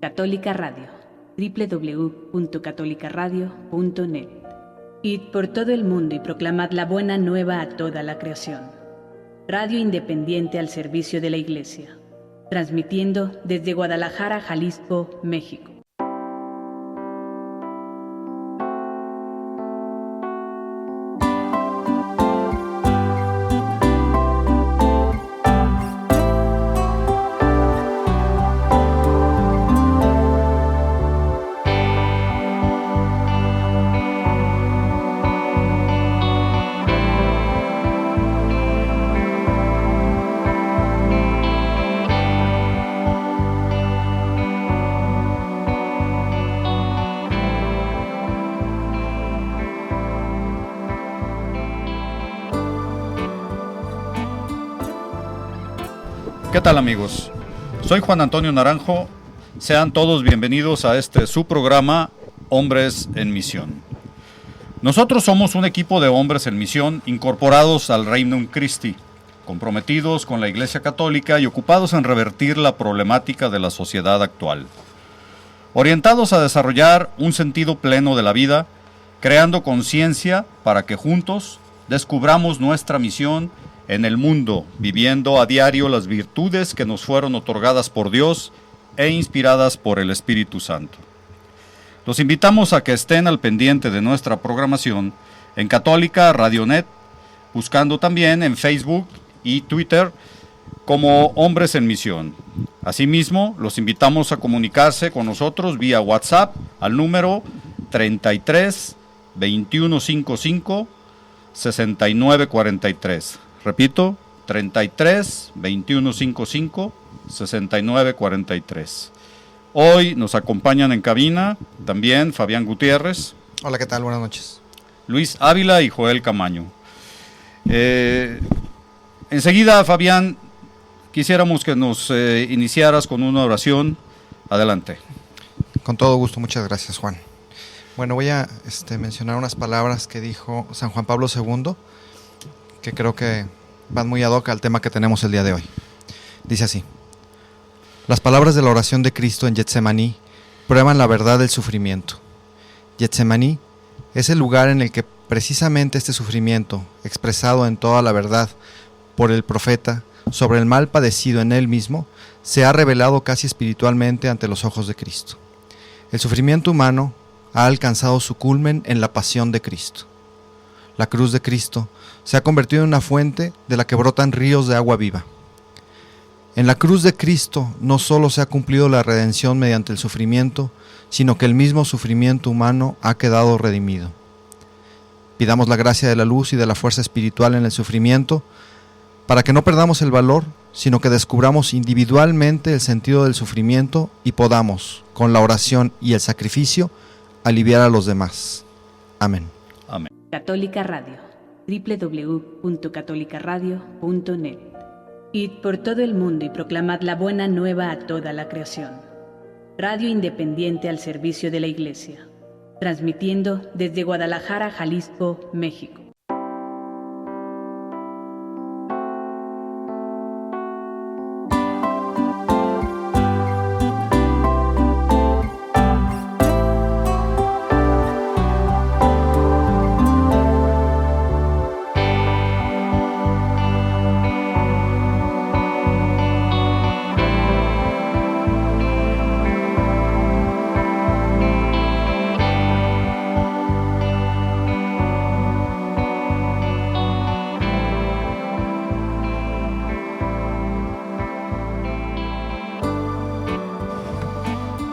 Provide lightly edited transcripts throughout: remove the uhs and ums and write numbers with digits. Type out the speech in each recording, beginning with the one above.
Católica Radio, www.catolicaradio.net. Id por todo el mundo y proclamad la buena nueva a toda la creación. Radio independiente al servicio de la Iglesia, transmitiendo desde Guadalajara, Jalisco, México. ¿Qué tal, amigos? Soy Juan Antonio Naranjo. Sean todos bienvenidos a su programa Hombres en Misión. Nosotros somos un equipo de hombres en misión incorporados al Regnum Christi, comprometidos con la Iglesia Católica y ocupados en revertir la problemática de la sociedad actual. Orientados a desarrollar un sentido pleno de la vida, creando conciencia para que juntos descubramos nuestra misión en el mundo, viviendo a diario las virtudes que nos fueron otorgadas por Dios e inspiradas por el Espíritu Santo. Los invitamos a que estén al pendiente de nuestra programación en Católica Radio.net, buscando también en Facebook y Twitter como Hombres en Misión. Asimismo, los invitamos a comunicarse con nosotros vía WhatsApp al número 33 2155 6943. Repito, 33 2155 6943. Hoy nos acompañan en cabina también Fabián Gutiérrez. Hola, ¿qué tal? Buenas noches. Luis Ávila y Joel Camaño. Enseguida, Fabián, quisiéramos que nos iniciaras con una oración. Adelante. Con todo gusto, muchas gracias, Juan. Bueno, voy a mencionar unas palabras que dijo San Juan Pablo II, que creo que van muy ad hoc al tema que tenemos el día de hoy. Dice así: las palabras de la oración de Cristo en Getsemaní prueban la verdad del sufrimiento. Getsemaní es el lugar en el que precisamente este sufrimiento, expresado en toda la verdad por el profeta sobre el mal padecido en él mismo, se ha revelado casi espiritualmente ante los ojos de Cristo. El sufrimiento humano ha alcanzado su culmen en la pasión de Cristo. La cruz de Cristo se ha convertido en una fuente de la que brotan ríos de agua viva. En la cruz de Cristo no solo se ha cumplido la redención mediante el sufrimiento, sino que el mismo sufrimiento humano ha quedado redimido. Pidamos la gracia de la luz y de la fuerza espiritual en el sufrimiento, para que no perdamos el valor, sino que descubramos individualmente el sentido del sufrimiento y podamos, con la oración y el sacrificio, aliviar a los demás. Amén. Amén. Católica Radio, www.catolicaradio.net. Id por todo el mundo y proclamad la buena nueva a toda la creación. Radio independiente al servicio de la Iglesia, transmitiendo desde Guadalajara, Jalisco, México.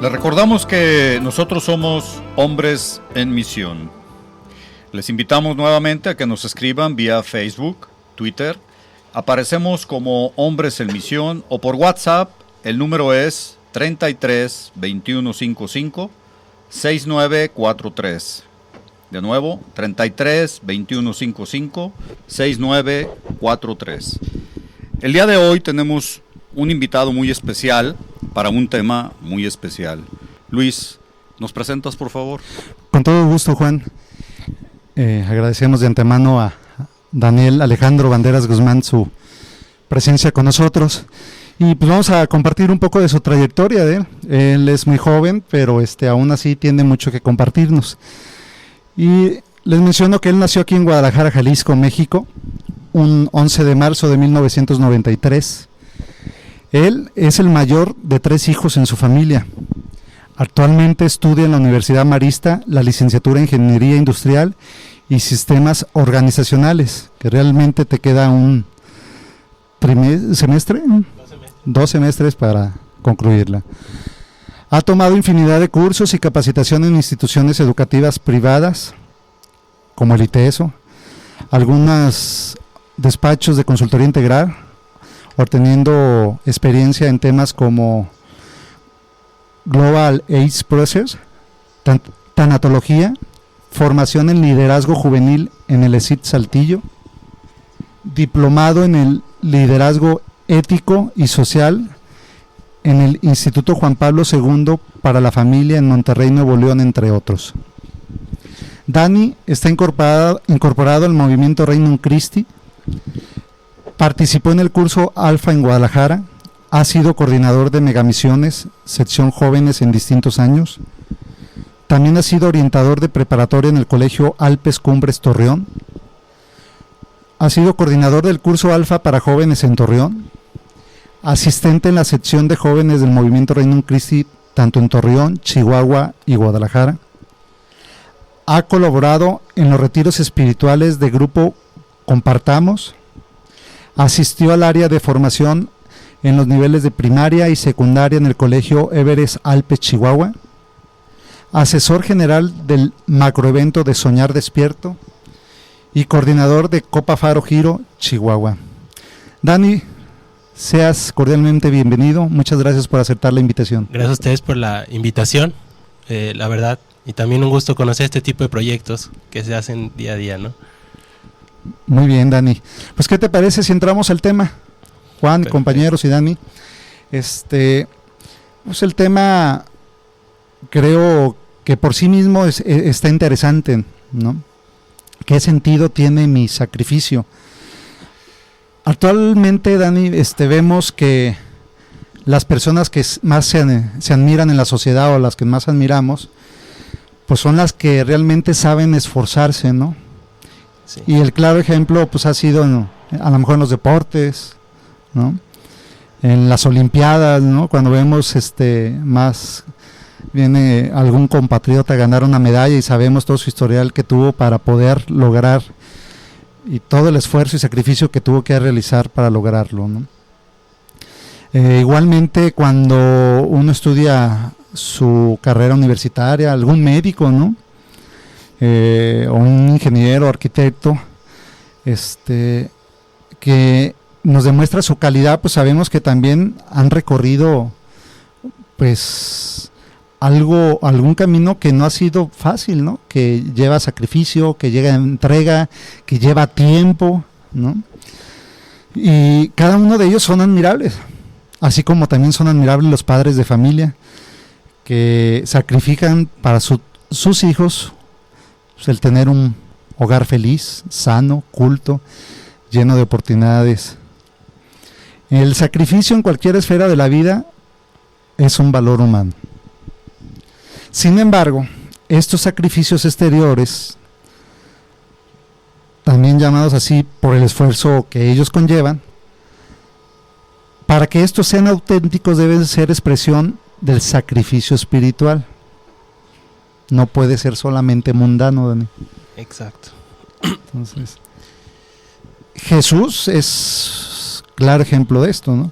Les recordamos que nosotros somos Hombres en Misión. Les invitamos nuevamente a que nos escriban vía Facebook, Twitter. Aparecemos como Hombres en Misión, o por WhatsApp. El número es 33 2155 6943. De nuevo, 33 2155 6943. El día de hoy tenemos un invitado muy especial para un tema muy especial. Luis, ¿nos presentas, por favor? Con todo gusto, Juan. Agradecemos de antemano a Daniel Alejandro Banderas Guzmán su presencia con nosotros. Y pues vamos a compartir un poco de su trayectoria de él. Él es muy joven, pero aún así tiene mucho que compartirnos. Y les menciono que él nació aquí en Guadalajara, Jalisco, México, un 11 de marzo de 1993. Él es el mayor de 3 hijos en su familia. Actualmente estudia en la Universidad Marista la licenciatura en Ingeniería Industrial y Sistemas Organizacionales, que realmente te queda un semestre, 2 semestres para concluirla. Ha tomado infinidad de cursos y capacitación en instituciones educativas privadas, como el ITESO, algunos despachos de consultoría integral, obteniendo experiencia en temas como Global AIDS Process, tanatología, formación en liderazgo juvenil en el ESIT Saltillo, diplomado en el liderazgo ético y social en el Instituto Juan Pablo II para la Familia en Monterrey, Nuevo León, entre otros. Dani está incorporado al movimiento Regnum Christi, participó en el curso Alfa en Guadalajara, ha sido coordinador de Megamisiones, sección jóvenes en distintos años. También ha sido orientador de preparatoria en el Colegio Alpes Cumbres Torreón. Ha sido coordinador del curso Alfa para jóvenes en Torreón. Asistente en la sección de jóvenes del movimiento Regnum Christi, tanto en Torreón, Chihuahua y Guadalajara. Ha colaborado en los retiros espirituales de grupo Compartamos. Asistió al área de formación en los niveles de primaria y secundaria en el Colegio Everest Alpes Chihuahua. Asesor general del macroevento de Soñar Despierto y coordinador de Copa Faro Giro Chihuahua. Dani, seas cordialmente bienvenido. Muchas gracias por aceptar la invitación. Gracias a ustedes por la invitación, la verdad, y también un gusto conocer este tipo de proyectos que se hacen día a día, ¿no? Muy bien, Dani. Pues, ¿qué te parece si entramos al tema? Juan, perfecto. Compañeros y Dani. Pues el tema creo que por sí mismo está interesante, ¿no? ¿Qué sentido tiene mi sacrificio? Actualmente, Dani, vemos que las personas que más se admiran en la sociedad, o las que más admiramos, pues son las que realmente saben esforzarse, ¿no? Sí. Y el claro ejemplo pues ha sido, ¿no?, a lo mejor en los deportes, ¿no?, en las olimpiadas, ¿no?, cuando vemos más viene algún compatriota a ganar una medalla y sabemos todo su historial que tuvo para poder lograr y todo el esfuerzo y sacrificio que tuvo que realizar para lograrlo, ¿no? Igualmente cuando uno estudia su carrera universitaria, algún médico, ¿no?, o un ingeniero, arquitecto, que nos demuestra su calidad, pues sabemos que también han recorrido pues algún camino que no ha sido fácil, ¿no?, que lleva sacrificio, que lleva entrega, que lleva tiempo, ¿no? Y cada uno de ellos son admirables, así como también son admirables los padres de familia que sacrifican para sus hijos, pues, el tener un hogar feliz, sano, culto, lleno de oportunidades. El sacrificio en cualquier esfera de la vida es un valor humano. Sin embargo, estos sacrificios exteriores, también llamados así por el esfuerzo que ellos conllevan, para que estos sean auténticos deben ser expresión del sacrificio espiritual. No puede ser solamente mundano, Dani. Exacto. Entonces, Jesús es claro ejemplo de esto, ¿no?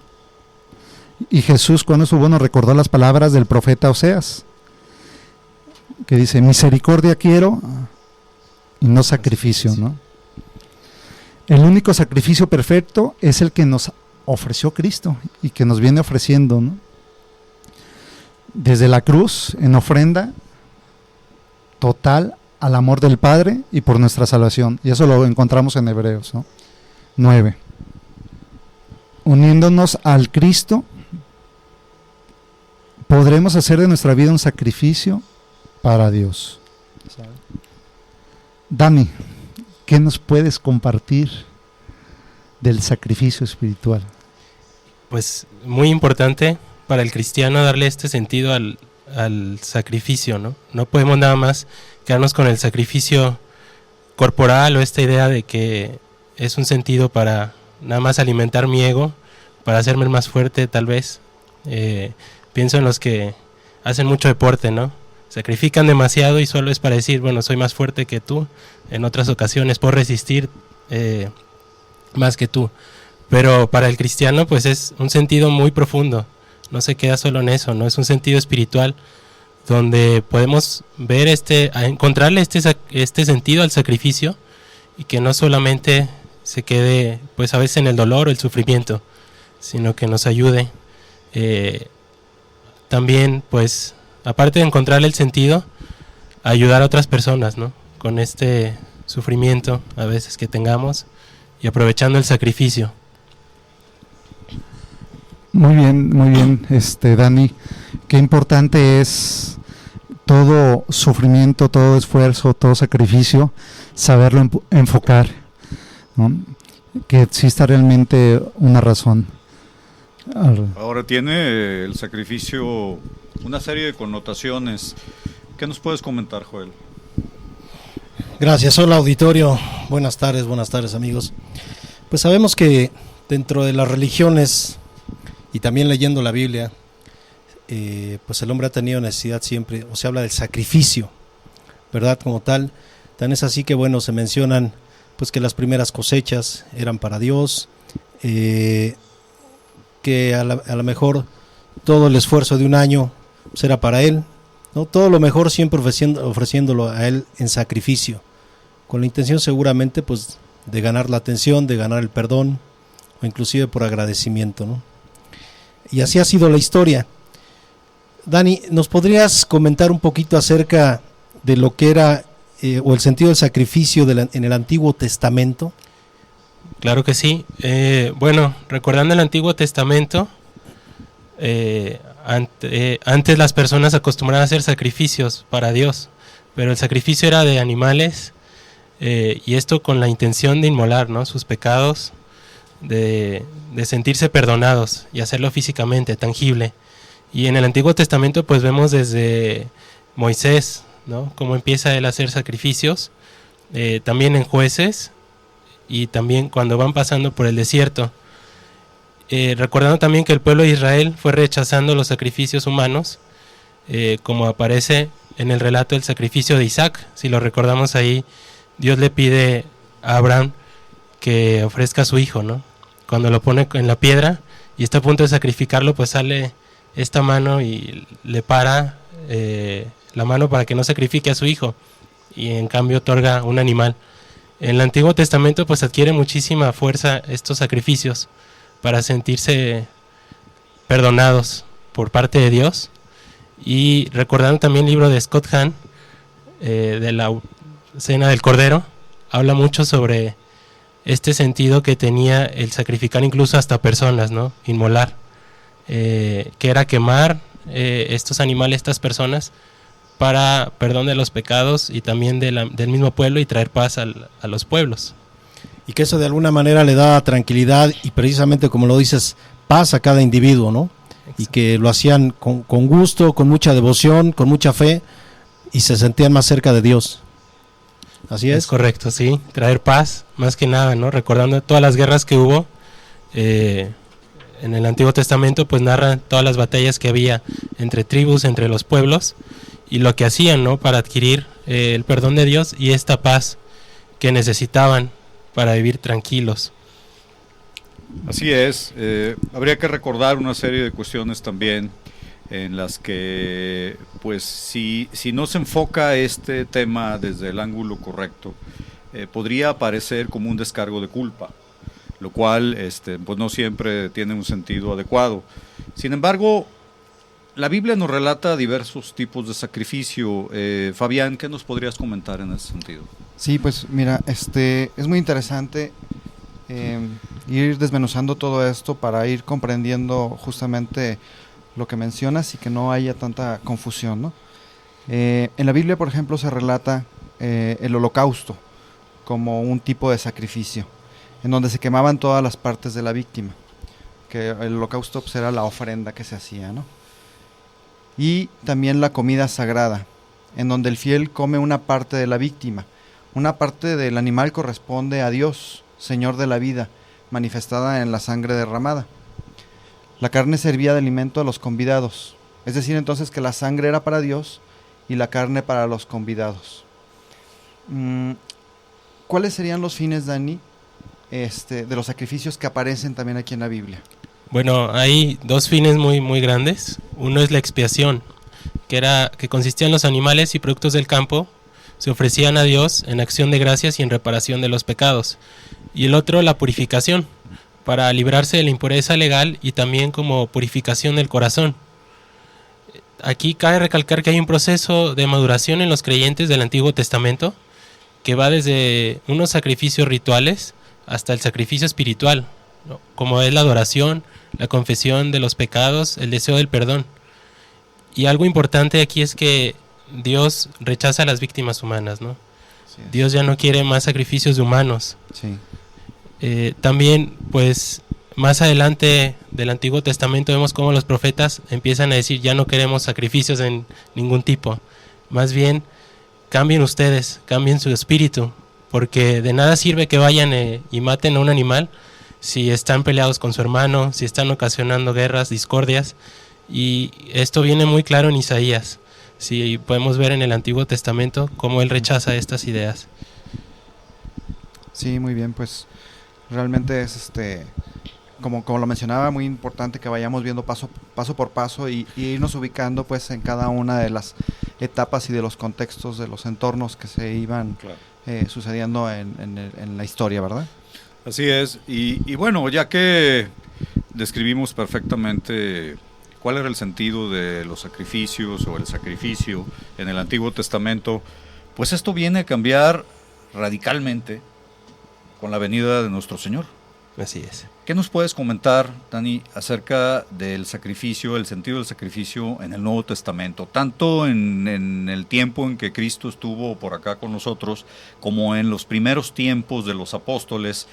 Y Jesús, cuando estuvo, nos recordó las palabras del profeta Oseas, que dice: misericordia quiero y no sacrificio, ¿no? El único sacrificio perfecto es el que nos ofreció Cristo y que nos viene ofreciendo, ¿no?, desde la cruz, en ofrenda total al amor del Padre y por nuestra salvación. Y eso lo encontramos en Hebreos, ¿no?, 9. Uniéndonos al Cristo, podremos hacer de nuestra vida un sacrificio para Dios. Dani, ¿qué nos puedes compartir del sacrificio espiritual? pues muy importante para el cristiano darle este sentido al sacrificio, ¿no? No podemos nada más quedarnos con el sacrificio corporal o esta idea de que es un sentido para nada más alimentar mi ego, para hacerme más fuerte tal vez. Pienso en los que hacen mucho deporte, ¿no? Sacrifican demasiado y solo es para decir, bueno, soy más fuerte que tú. En otras ocasiones puedo resistir más que tú. Pero para el cristiano pues es un sentido muy profundo. No se queda solo en eso, ¿no? Es un sentido espiritual donde podemos ver encontrarle este sentido al sacrificio y que no solamente se quede pues a veces en el dolor o el sufrimiento, sino que nos ayude también pues aparte de encontrarle el sentido, ayudar a otras personas, ¿no? Con este sufrimiento a veces que tengamos y aprovechando el sacrificio. Muy bien, Dani. Qué importante es todo sufrimiento, todo esfuerzo, todo sacrificio, saberlo enfocar, ¿no? Que exista realmente una razón. Ahora tiene el sacrificio una serie de connotaciones. ¿Qué nos puedes comentar, Joel? Gracias, hola auditorio, buenas tardes amigos. Pues sabemos que dentro de las religiones y también leyendo la Biblia, pues el hombre ha tenido necesidad siempre, o se habla del sacrificio, ¿verdad? Como tal, tan es así que bueno, se mencionan pues que las primeras cosechas eran para Dios, que a lo mejor todo el esfuerzo de un año pues era para Él, ¿no? Todo lo mejor siempre ofreciéndolo a Él en sacrificio, con la intención seguramente pues de ganar la atención, de ganar el perdón, o inclusive por agradecimiento, ¿no? Y así ha sido la historia. Dani, ¿nos podrías comentar un poquito acerca de lo que era o el sentido del sacrificio en el Antiguo Testamento? Claro que sí. Bueno, recordando el Antiguo Testamento, antes las personas acostumbraban a hacer sacrificios para Dios, pero el sacrificio era de animales y esto con la intención de inmolar, ¿no? Sus pecados, de sentirse perdonados y hacerlo físicamente, tangible. Y en el Antiguo Testamento pues vemos desde Moisés, ¿no? Cómo empieza él a hacer sacrificios, también en Jueces y también cuando van pasando por el desierto. Recordando también que el pueblo de Israel fue rechazando los sacrificios humanos, como aparece en el relato del sacrificio de Isaac. Si lo recordamos ahí, Dios le pide a Abraham que ofrezca a su hijo, ¿no? Cuando lo pone en la piedra y está a punto de sacrificarlo, pues sale esta mano y le para la mano para que no sacrifique a su hijo, y en cambio otorga un animal. En el Antiguo Testamento pues adquiere muchísima fuerza estos sacrificios para sentirse perdonados por parte de Dios. Y recordando también el libro de Scott Hahn, de la Cena del Cordero, habla mucho sobre este sentido que tenía el sacrificar incluso hasta personas, ¿no? Inmolar, que era quemar estos animales, estas personas, para perdón de los pecados y también del mismo pueblo y traer paz a los pueblos. Y que eso de alguna manera le da tranquilidad y precisamente como lo dices, paz a cada individuo, ¿no? Exacto. Y que lo hacían con gusto, con mucha devoción, con mucha fe y se sentían más cerca de Dios. Así es. Es correcto, sí, traer paz más que nada, ¿no? Recordando todas las guerras que hubo en el Antiguo Testamento, pues narran todas las batallas que había entre tribus, entre los pueblos y lo que hacían, ¿no? Para adquirir el perdón de Dios y esta paz que necesitaban para vivir tranquilos. Así es, habría que recordar una serie de cuestiones también en las que, pues, si no se enfoca este tema desde el ángulo correcto, podría aparecer como un descargo de culpa, lo cual, pues, no siempre tiene un sentido adecuado. Sin embargo, la Biblia nos relata diversos tipos de sacrificio. Fabián, ¿qué nos podrías comentar en ese sentido? Sí, pues mira, es muy interesante ir desmenuzando todo esto para ir comprendiendo justamente lo que mencionas y que no haya tanta confusión, ¿no? En la Biblia, por ejemplo, se relata el holocausto como un tipo de sacrificio, en donde se quemaban todas las partes de la víctima. que el holocausto pues, era la ofrenda que se hacía, ¿no? Y también la comida sagrada, en donde el fiel come una parte de la víctima. Una parte del animal corresponde a Dios, Señor de la vida, manifestada en la sangre derramada. La carne servía de alimento a los convidados, es decir, entonces que la sangre era para Dios y la carne para los convidados. ¿Cuáles serían los fines, Dani, de los sacrificios que aparecen también aquí en la Biblia? Bueno, hay dos fines muy grandes. Uno es la expiación, que consistía en los animales y productos del campo, se ofrecían a Dios en acción de gracias y en reparación de los pecados. Y el otro, la purificación, para librarse de la impureza legal y también como purificación del corazón. Aquí cabe recalcar que hay un proceso de maduración en los creyentes del Antiguo Testamento que va desde unos sacrificios rituales hasta el sacrificio espiritual, ¿no? Como es la adoración, la confesión de los pecados, el deseo del perdón. Y algo importante aquí es que Dios rechaza a las víctimas humanas, ¿no? Sí, Dios ya no quiere más sacrificios de humanos. Sí. También, pues, más adelante del Antiguo Testamento vemos cómo los profetas empiezan a decir, ya no queremos sacrificios en ningún tipo. Más bien, cambien ustedes, cambien su espíritu, porque de nada sirve que vayan y maten a un animal si están peleados con su hermano, si están ocasionando guerras, discordias. Y esto viene muy claro en Isaías. Sí, podemos ver en el Antiguo Testamento cómo él rechaza estas ideas. Sí, muy bien, pues realmente es como lo mencionaba, muy importante que vayamos viendo paso por paso y irnos ubicando pues en cada una de las etapas y de los contextos de los entornos que se iban sucediendo en la historia, ¿verdad? Así es, y bueno, ya que describimos perfectamente cuál era el sentido de los sacrificios o el sacrificio en el Antiguo Testamento, pues esto viene a cambiar radicalmente con la venida de nuestro Señor. Así es. ¿Qué nos puedes comentar, Dani, acerca del sacrificio, el sentido del sacrificio en el Nuevo Testamento, tanto en el tiempo en que Cristo estuvo por acá con nosotros, como en los primeros tiempos de los apóstoles,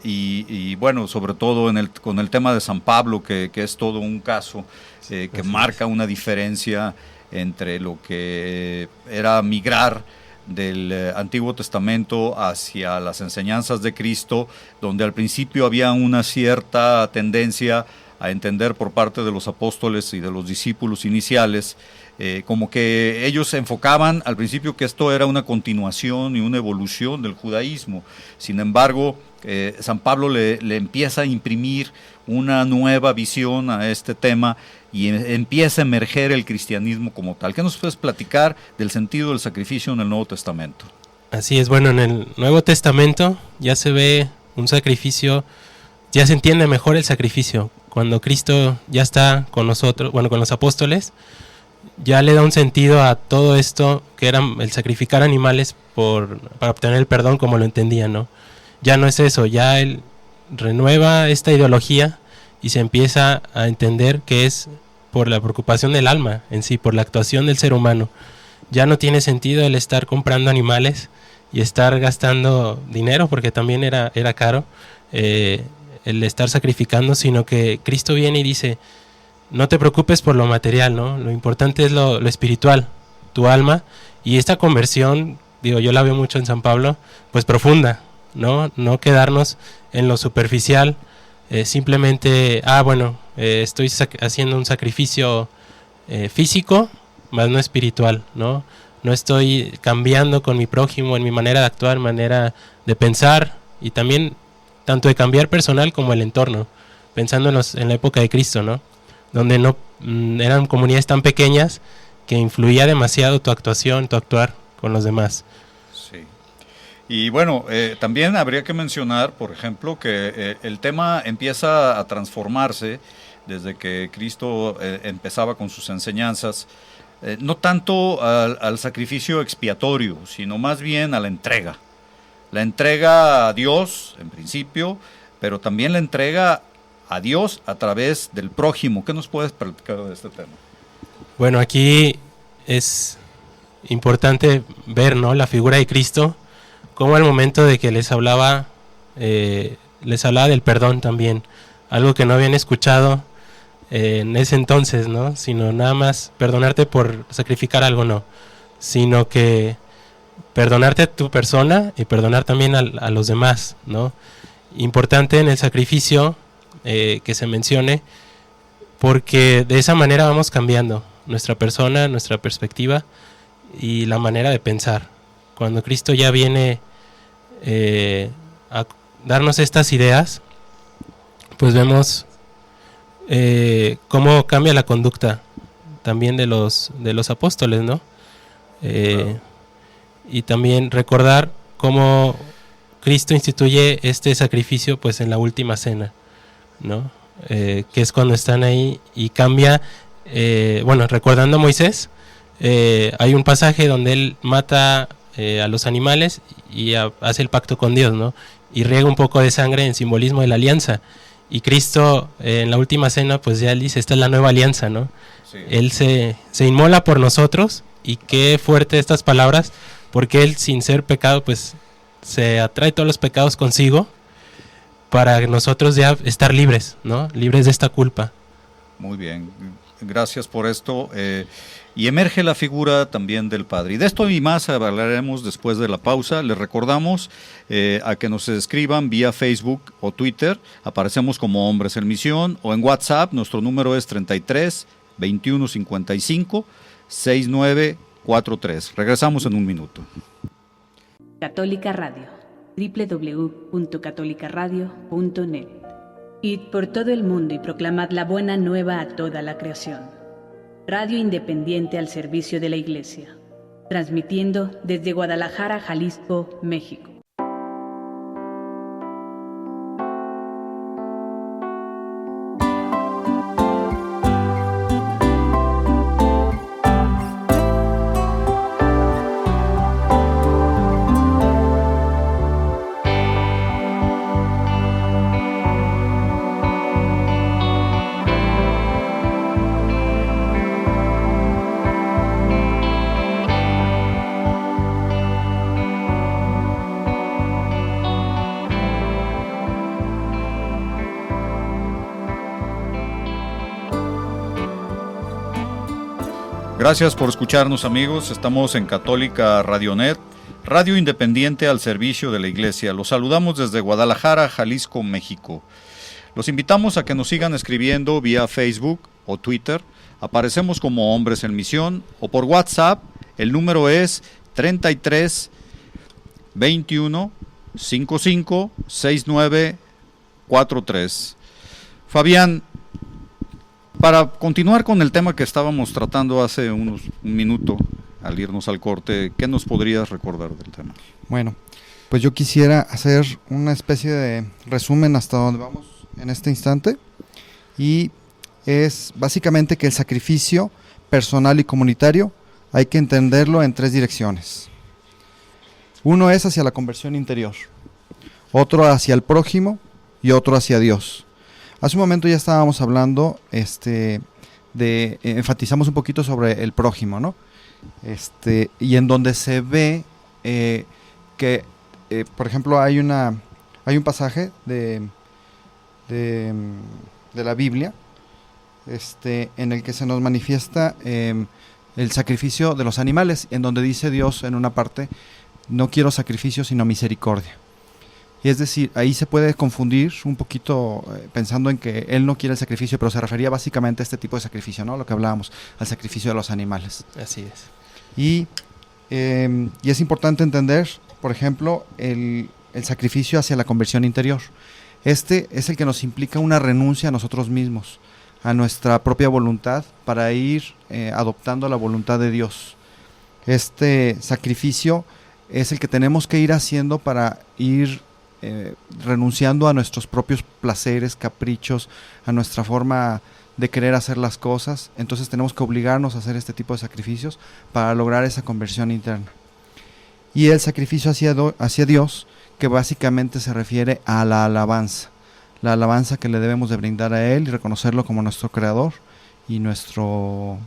y bueno, sobre todo con el tema de San Pablo, que es todo un caso que marca una diferencia entre lo que era migrar del Antiguo Testamento hacia las enseñanzas de Cristo, donde al principio había una cierta tendencia a entender por parte de los apóstoles y de los discípulos iniciales, como que ellos se enfocaban al principio que esto era una continuación y una evolución del judaísmo. Sin embargo, San Pablo le empieza a imprimir una nueva visión a este tema y empieza a emerger el cristianismo como tal. ¿Qué nos puedes platicar del sentido del sacrificio en el Nuevo Testamento? Así es, bueno, en el Nuevo Testamento ya se ve un sacrificio, ya se entiende mejor el sacrificio. Cuando Cristo ya está con nosotros, bueno, con los apóstoles, ya le da un sentido a todo esto que era el sacrificar animales para obtener el perdón como lo entendían, ¿no? Ya no es eso, ya él renueva esta ideología y se empieza a entender que es por la preocupación del alma en sí, por la actuación del ser humano. Ya no tiene sentido el estar comprando animales y estar gastando dinero, porque también era caro el estar sacrificando, sino que Cristo viene y dice, no te preocupes por lo material, ¿no? Lo importante es lo espiritual, tu alma. Y esta conversión, digo, yo la veo mucho en San Pablo, pues profunda, ¿no? No quedarnos en lo superficial, simplemente, estoy haciendo un sacrificio físico, más no espiritual, ¿no? No estoy cambiando con mi prójimo en mi manera de actuar, manera de pensar, y también tanto de cambiar personal como el entorno, pensando en la época de Cristo, ¿no? Donde no eran comunidades tan pequeñas que influía demasiado tu actuación, tu actuar con los demás. Sí. Y bueno, también habría que mencionar, por ejemplo, que el tema empieza a transformarse desde que Cristo empezaba con sus enseñanzas, no tanto al sacrificio expiatorio, sino más bien a la entrega. La entrega a Dios, en principio, pero también la entrega a Dios a través del prójimo. ¿Qué nos puedes platicar de este tema? Bueno, aquí es importante ver, ¿no?, la figura de Cristo, cómo al momento de que les hablaba del perdón también algo que no habían escuchado en ese entonces, ¿no? Sino nada más perdonarte por sacrificar algo, no, sino que perdonarte a tu persona y perdonar también a los demás, ¿no? Importante en el sacrificio que se mencione, porque de esa manera vamos cambiando nuestra persona, nuestra perspectiva y la manera de pensar. Cuando Cristo ya viene a darnos estas ideas, pues vemos cómo cambia la conducta también de los apóstoles, ¿no? Claro. Y también recordar cómo Cristo instituye este sacrificio pues en la última cena, ¿no? Que es cuando están ahí y cambia, recordando a Moisés, hay un pasaje donde él mata a los animales y hace el pacto con Dios, ¿no? Y riega un poco de sangre en simbolismo de la alianza. Y Cristo en la última cena pues ya él dice, esta es la nueva alianza, ¿no? Sí. Él se inmola por nosotros, y qué fuerte estas palabras, porque él sin ser pecado pues se atrae todos los pecados consigo para nosotros ya estar libres, ¿no? Libres de esta culpa. Muy bien, gracias por esto. Y emerge la figura también del Padre. Y de esto y más hablaremos después de la pausa. Les recordamos a que nos escriban vía Facebook o Twitter. Aparecemos como Hombres en Misión, o en WhatsApp. Nuestro número es 33 21 55 6943. Regresamos en un minuto. Católica Radio, www.catolicaradio.net. Id por todo el mundo y proclamad la buena nueva a toda la creación. Radio independiente al servicio de la Iglesia, transmitiendo desde Guadalajara, Jalisco, México. Gracias por escucharnos, amigos. Estamos en Católica Radionet, radio independiente al servicio de la Iglesia. Los saludamos desde Guadalajara, Jalisco, México. Los invitamos a que nos sigan escribiendo vía Facebook o Twitter. Aparecemos como Hombres en Misión, o por WhatsApp. El número es 33 21 55 69 43. Fabián, para continuar con el tema que estábamos tratando hace un minuto, al irnos al corte, ¿qué nos podrías recordar del tema? Bueno, pues yo quisiera hacer una especie de resumen hasta donde vamos en este instante, y es básicamente que el sacrificio personal y comunitario hay que entenderlo en tres direcciones. Uno es hacia la conversión interior, otro hacia el prójimo y otro hacia Dios. Hace un momento ya estábamos hablando, enfatizamos un poquito sobre el prójimo, ¿no? Y en donde se ve que, por ejemplo, hay un pasaje de la Biblia, en el que se nos manifiesta el sacrificio de los animales, en donde dice Dios en una parte, no quiero sacrificio sino misericordia. Y es decir, ahí se puede confundir un poquito pensando en que él no quiere el sacrificio, pero se refería básicamente a este tipo de sacrificio, ¿no? Lo que hablábamos, al sacrificio de los animales. Así es. Y es importante entender, por ejemplo, el sacrificio hacia la conversión interior. Este es el que nos implica una renuncia a nosotros mismos, a nuestra propia voluntad, para ir adoptando la voluntad de Dios. Este sacrificio es el que tenemos que ir haciendo para ir renunciando a nuestros propios placeres, caprichos, a nuestra forma de querer hacer las cosas. Entonces tenemos que obligarnos a hacer este tipo de sacrificios para lograr esa conversión interna. Y el sacrificio hacia Dios, que básicamente se refiere a la alabanza que le debemos de brindar a Él y reconocerlo como nuestro Creador y nuestro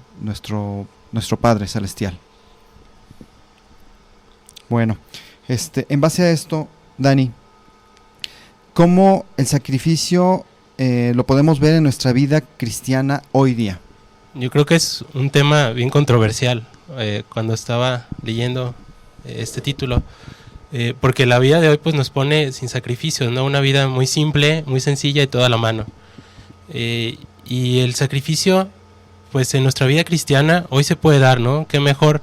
Padre Celestial. Bueno, en base a esto, Dani, ¿cómo el sacrificio lo podemos ver en nuestra vida cristiana hoy día? Yo creo que es un tema bien controversial cuando estaba leyendo este título, porque la vida de hoy pues nos pone sin sacrificios, ¿no? Una vida muy simple, muy sencilla y toda a la mano. Y el sacrificio, pues en nuestra vida cristiana hoy se puede dar, ¿no? Qué mejor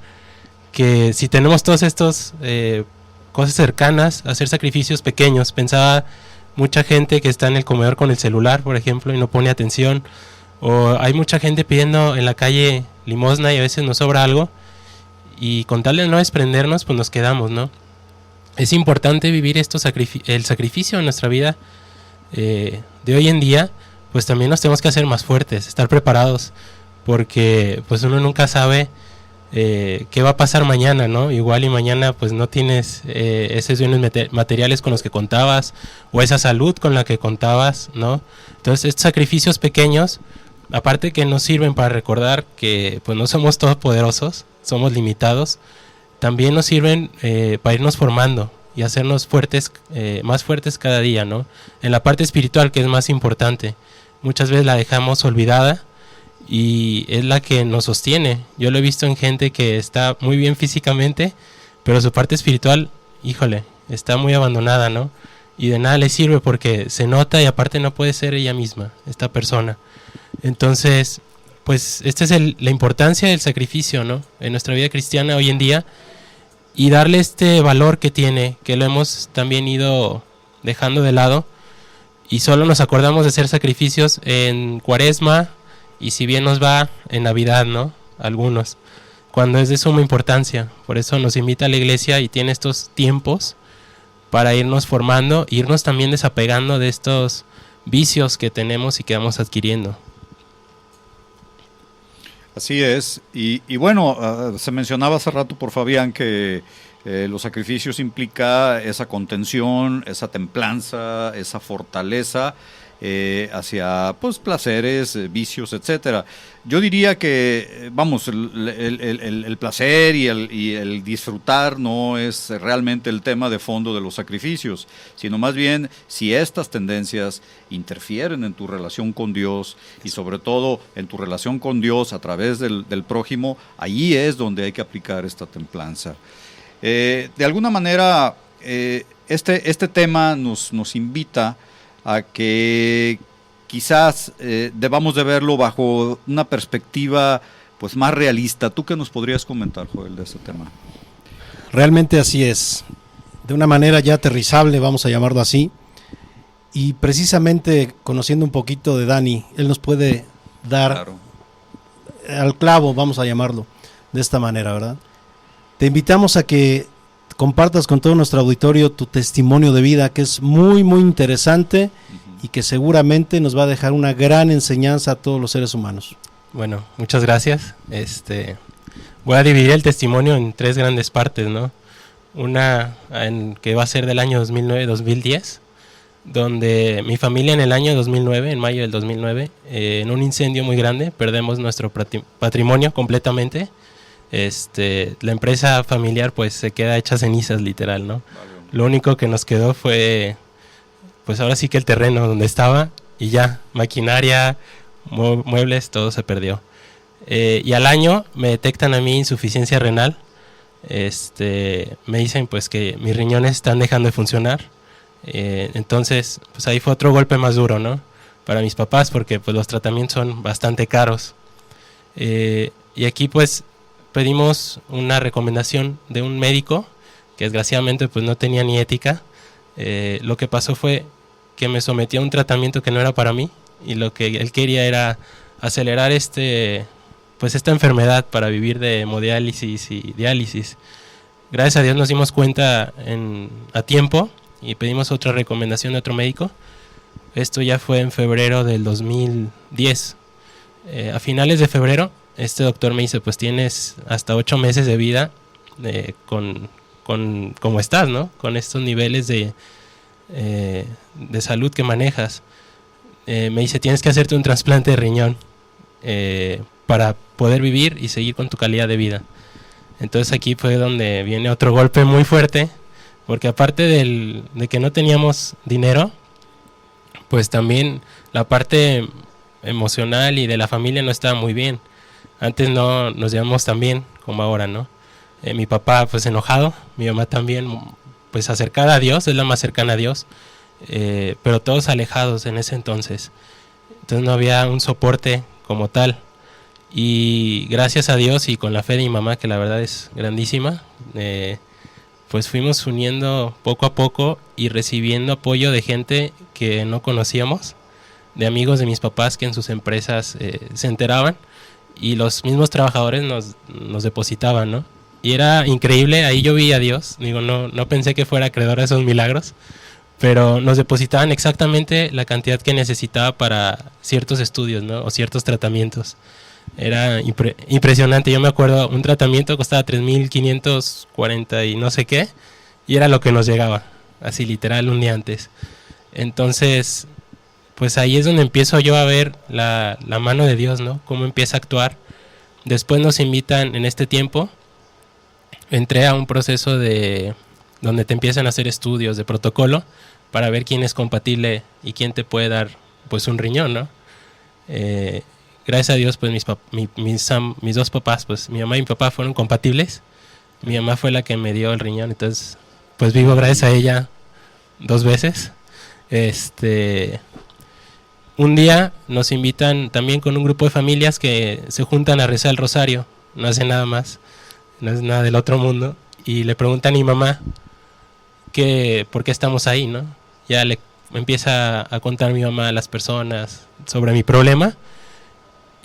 que si tenemos todos estos cosas cercanas, hacer sacrificios pequeños. Pensaba mucha gente que está en el comedor con el celular, por ejemplo, y no pone atención. O hay mucha gente pidiendo en la calle limosna y a veces nos sobra algo. Y con tal de no desprendernos, pues nos quedamos, ¿no? Es importante vivir el sacrificio en nuestra vida de hoy en día. Pues también nos tenemos que hacer más fuertes, estar preparados, porque pues uno nunca sabe qué va a pasar mañana, ¿no? Igual y mañana pues no tienes esos bienes materiales con los que contabas, o esa salud con la que contabas, ¿no? Entonces estos sacrificios pequeños, aparte que nos sirven para recordar que pues no somos todopoderosos, somos limitados, también nos sirven para irnos formando y hacernos fuertes, más fuertes cada día, ¿no? En la parte espiritual, que es más importante, muchas veces la dejamos olvidada y es la que nos sostiene. Yo lo he visto en gente que está muy bien físicamente, pero su parte espiritual, híjole, está muy abandonada, ¿no? Y de nada le sirve porque se nota y aparte no puede ser ella misma, esta persona. Entonces, pues esta es la importancia del sacrificio, ¿no? En nuestra vida cristiana hoy en día, y darle este valor que tiene, que lo hemos también ido dejando de lado, y solo nos acordamos de hacer sacrificios en Cuaresma, y si bien nos va en Navidad, ¿no? Algunos, cuando es de suma importancia. Por eso nos invita a la iglesia y tiene estos tiempos para irnos formando, irnos también desapegando de estos vicios que tenemos y que vamos adquiriendo. Así es, y bueno, se mencionaba hace rato por Fabián que los sacrificios implica esa contención, esa templanza, esa fortaleza hacia pues placeres, vicios, etcétera. Yo diría que, vamos, el placer y el disfrutar no es realmente el tema de fondo de los sacrificios, sino más bien si estas tendencias interfieren en tu relación con Dios y sobre todo en tu relación con Dios a través del prójimo, allí es donde hay que aplicar esta templanza. De alguna manera, este tema nos invita a que quizás debamos de verlo bajo una perspectiva pues más realista. ¿Tú qué nos podrías comentar, Joel, de este tema? Realmente así es, de una manera ya aterrizable, vamos a llamarlo así, y precisamente conociendo un poquito de Dani, él nos puede dar al clavo, vamos a llamarlo de esta manera, ¿verdad? Te invitamos a que compartas con todo nuestro auditorio tu testimonio de vida, que es muy, muy interesante y que seguramente nos va a dejar una gran enseñanza a todos los seres humanos. Bueno, muchas gracias. Voy a dividir el testimonio en 3 grandes partes, ¿no? Una que va a ser del año 2009-2010, donde mi familia en el año 2009, en mayo del 2009, en un incendio muy grande, perdemos nuestro patrimonio completamente. La empresa familiar pues se queda hecha cenizas, literal, ¿no? Lo único que nos quedó fue pues ahora sí que el terreno donde estaba y ya, maquinaria, muebles, todo se perdió. Y al año me detectan a mí insuficiencia renal. Me dicen pues que mis riñones están dejando de funcionar. Entonces pues ahí fue otro golpe más duro, ¿no? Para mis papás, porque pues los tratamientos son bastante caros. Y aquí pues pedimos una recomendación de un médico que desgraciadamente pues no tenía ni ética. Lo que pasó fue que me sometió a un tratamiento que no era para mí, y lo que él quería era acelerar esta enfermedad para vivir de hemodiálisis y diálisis. Gracias a Dios nos dimos cuenta a tiempo y pedimos otra recomendación de otro médico. Esto ya fue en febrero del 2010. A finales de febrero este doctor me dice, pues tienes hasta 8 meses de vida con como estás, ¿no? Con estos niveles de salud que manejas. Me dice, tienes que hacerte un trasplante de riñón para poder vivir y seguir con tu calidad de vida. Entonces aquí fue donde viene otro golpe muy fuerte, porque aparte de que no teníamos dinero, pues también la parte emocional y de la familia no estaba muy bien. Antes no nos llevamos tan bien como ahora, ¿no? Mi papá pues enojado, mi mamá también pues acercada a Dios, es la más cercana a Dios, pero todos alejados en ese entonces. Entonces no había un soporte como tal. Y gracias a Dios y con la fe de mi mamá, que la verdad es grandísima, pues fuimos uniendo poco a poco y recibiendo apoyo de gente que no conocíamos, de amigos de mis papás que en sus empresas se enteraban, y los mismos trabajadores nos depositaban, ¿no? Y era increíble, ahí yo vi a Dios, digo, no pensé que fuera acreedor a esos milagros, pero nos depositaban exactamente la cantidad que necesitaba para ciertos estudios, ¿no? O ciertos tratamientos. Era impresionante. Yo me acuerdo, un tratamiento costaba 3,540 y no sé qué, y era lo que nos llegaba, así literal un día antes. Entonces, pues ahí es donde empiezo yo a ver la mano de Dios, ¿no? Cómo empieza a actuar. Después nos invitan en este tiempo, entré a un proceso donde te empiezan a hacer estudios de protocolo para ver quién es compatible y quién te puede dar pues un riñón, ¿no? Gracias a Dios, pues mis dos papás, pues mi mamá y mi papá fueron compatibles. Mi mamá fue la que me dio el riñón, entonces pues vivo gracias a ella 2 veces. Un día nos invitan también con un grupo de familias que se juntan a rezar el rosario, no hacen nada más, no es nada del otro mundo, y le preguntan a mi mamá por qué estamos ahí, ¿no? Ya le empieza a contar mi mamá a las personas sobre mi problema.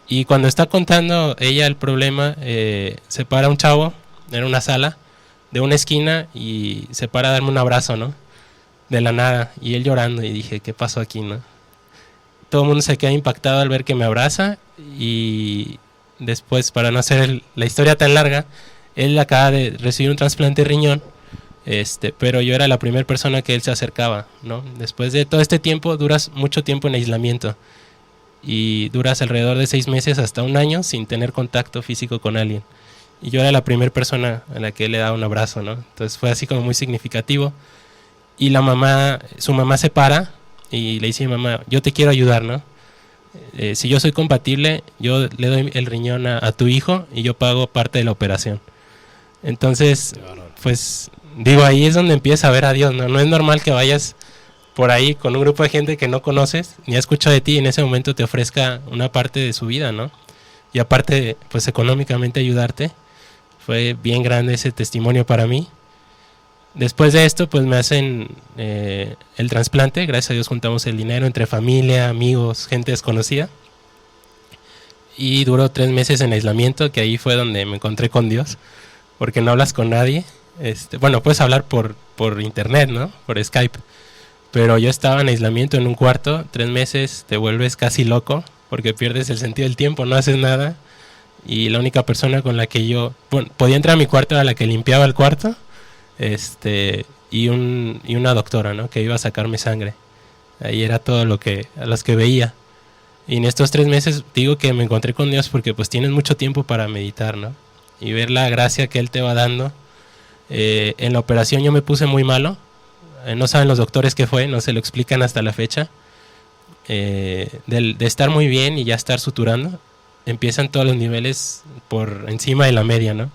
Y cuando está contando ella el problema, se para un chavo en una sala de una esquina y se para a darme un abrazo, ¿no? De la nada, y él llorando, y dije, ¿qué pasó aquí, no? Todo el mundo se queda impactado al ver que me abraza, y después, para no hacer la historia tan larga, él acaba de recibir un trasplante de riñón, pero yo era la primera persona que él se acercaba, ¿no? Después de todo este tiempo, duras mucho tiempo en aislamiento. Y duras alrededor de 6 meses hasta 1 año sin tener contacto físico con alguien. Y yo era la primera persona a la que él le daba un abrazo, ¿no? Entonces fue así como muy significativo. Y su mamá se para y le dice a mi mamá, yo te quiero ayudar, ¿no? Si yo soy compatible, yo le doy el riñón a tu hijo y yo pago parte de la operación. Entonces, pues digo, ahí es donde empieza a ver a Dios, ¿no? No es normal que vayas por ahí con un grupo de gente que no conoces, ni ha escuchado de ti, y en ese momento te ofrezca una parte de su vida, ¿no? Y aparte, pues económicamente ayudarte. Fue bien grande ese testimonio para mí. Después de esto, pues me hacen el trasplante. Gracias a Dios juntamos el dinero entre familia, amigos, gente desconocida. Y duró 3 meses en aislamiento, que ahí fue donde me encontré con Dios, porque no hablas con nadie. Bueno, puedes hablar por internet, ¿no? Por Skype. Pero yo estaba en aislamiento en un cuarto, 3 meses, te vuelves casi loco, porque pierdes el sentido del tiempo, no haces nada. Y la única persona con la que yo podía entrar a mi cuarto era la que limpiaba el cuarto, y una doctora, ¿no? Que iba a sacarme sangre. Ahí era todo a los que veía. Y en estos 3 meses digo que me encontré con Dios porque pues tienes mucho tiempo para meditar, ¿no? Y ver la gracia que Él te va dando. En la operación yo me puse muy malo. No saben los doctores qué fue, no se lo explican hasta la fecha. De estar muy bien y ya estar suturando, empiezan todos los niveles por encima de la media, ¿no?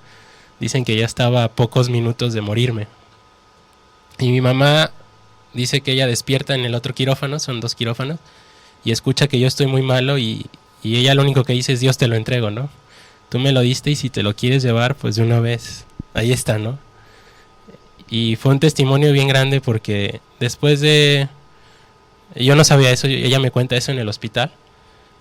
Dicen que ya estaba a pocos minutos de morirme. Y mi mamá dice que ella despierta en el otro quirófano, son 2 quirófanos, y escucha que yo estoy muy malo, y ella lo único que dice es, Dios, te lo entrego, ¿no? Tú me lo diste y si te lo quieres llevar, pues de una vez, ahí está, ¿no? Y fue un testimonio bien grande porque después de... Yo no sabía eso, ella me cuenta eso en el hospital.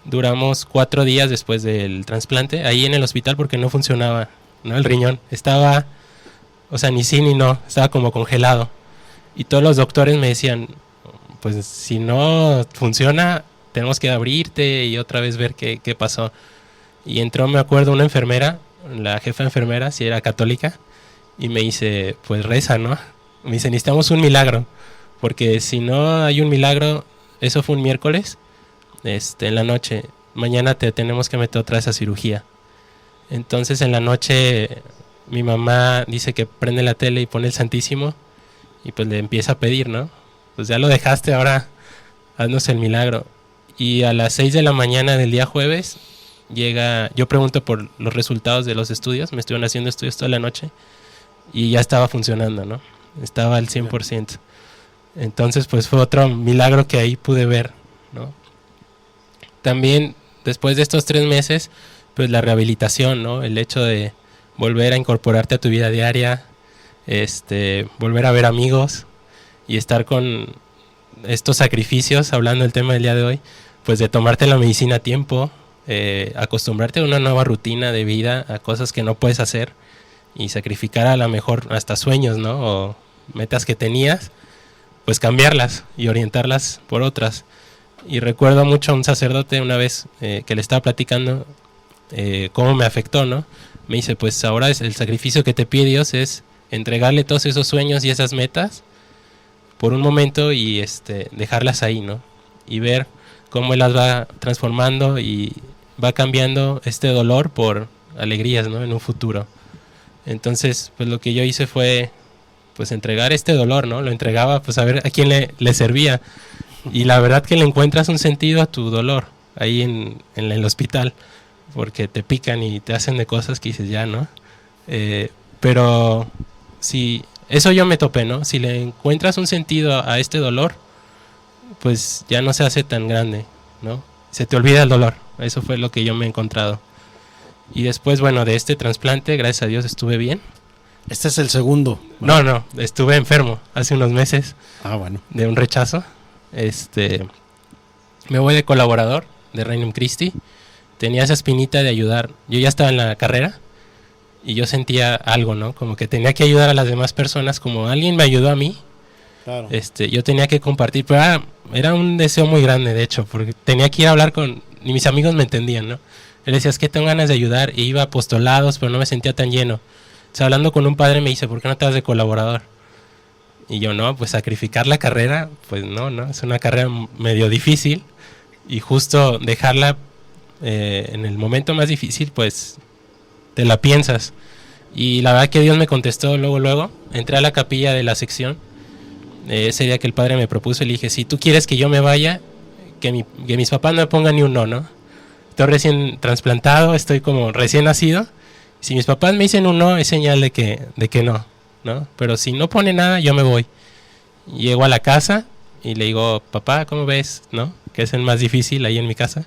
Duramos 4 días después del trasplante, ahí en el hospital porque no funcionaba, ¿no? El riñón estaba, o sea, ni sí ni no, estaba como congelado. Y todos los doctores me decían, pues si no funciona, tenemos que abrirte y otra vez ver qué pasó. Y entró, me acuerdo, una enfermera, la jefa enfermera, si era católica, y me dice, pues reza, ¿no? Me dice, necesitamos un milagro, porque si no hay un milagro, eso fue un miércoles, en la noche, mañana te tenemos que meter otra vez a cirugía. Entonces en la noche mi mamá dice que prende la tele y pone el Santísimo, y pues le empieza a pedir, ¿no? Pues ya lo dejaste, ahora haznos el milagro. Y a las 6 de la mañana del día jueves yo pregunto por los resultados de los estudios, me estuvieron haciendo estudios toda la noche y ya estaba funcionando, ¿no? Estaba al 100%. Entonces pues fue otro milagro que ahí pude ver, ¿no? También después de estos 3 meses, pues la rehabilitación, ¿no? El hecho de volver a incorporarte a tu vida diaria, volver a ver amigos y estar con estos sacrificios, hablando del tema del día de hoy, pues de tomarte la medicina a tiempo, acostumbrarte a una nueva rutina de vida, a cosas que no puedes hacer y sacrificar a lo mejor hasta sueños, ¿no? O metas que tenías, pues cambiarlas y orientarlas por otras. Y recuerdo mucho a un sacerdote una vez que le estaba platicando cómo me afectó, ¿no? Me dice, pues ahora el sacrificio que te pide Dios es entregarle todos esos sueños y esas metas por un momento y dejarlas ahí, ¿no? Y ver cómo Él las va transformando y va cambiando este dolor por alegrías, ¿no? En un futuro. Entonces, pues lo que yo hice fue pues entregar este dolor, ¿no? Lo entregaba pues a ver a quién le servía. Y la verdad que le encuentras un sentido a tu dolor ahí en el hospital, porque te pican y te hacen de cosas que dices ya, ¿no? Pero si eso yo me topé, ¿no? Si le encuentras un sentido a este dolor, pues ya no se hace tan grande, ¿no? Se te olvida el dolor. Eso fue lo que yo me he encontrado. Y después, bueno, de este trasplante, gracias a Dios estuve bien. Este es el segundo. No, estuve enfermo hace unos meses. Bueno. De un rechazo. Me voy de colaborador de Regnum Christi. Tenía esa espinita de ayudar. Yo ya estaba en la carrera y yo sentía algo, ¿no? Como que tenía que ayudar a las demás personas, como alguien me ayudó a mí. Claro. Yo tenía que compartir, pero era un deseo muy grande, de hecho, porque tenía que ir a hablar y mis amigos me entendían, ¿no? Él decía, es que tengo ganas de ayudar, y iba a apostolados, pero no me sentía tan lleno. O sea, hablando con un padre me dice, ¿por qué no te vas de colaborador? Y yo, no, pues sacrificar la carrera, pues no, es una carrera medio difícil, y justo dejarla en el momento más difícil, pues te la piensas. Y la verdad que Dios me contestó luego, entré a la capilla de la sección, ese día que el padre me propuso, le dije, si tú quieres que yo me vaya, que mis papás no me pongan ni un no. Estoy recién trasplantado, estoy como recién nacido. Si mis papás me dicen un no, es señal de que no. Pero si no pone nada, yo me voy. Llego a la casa y le digo, papá, ¿cómo ves? ¿No? Que es el más difícil ahí en mi casa.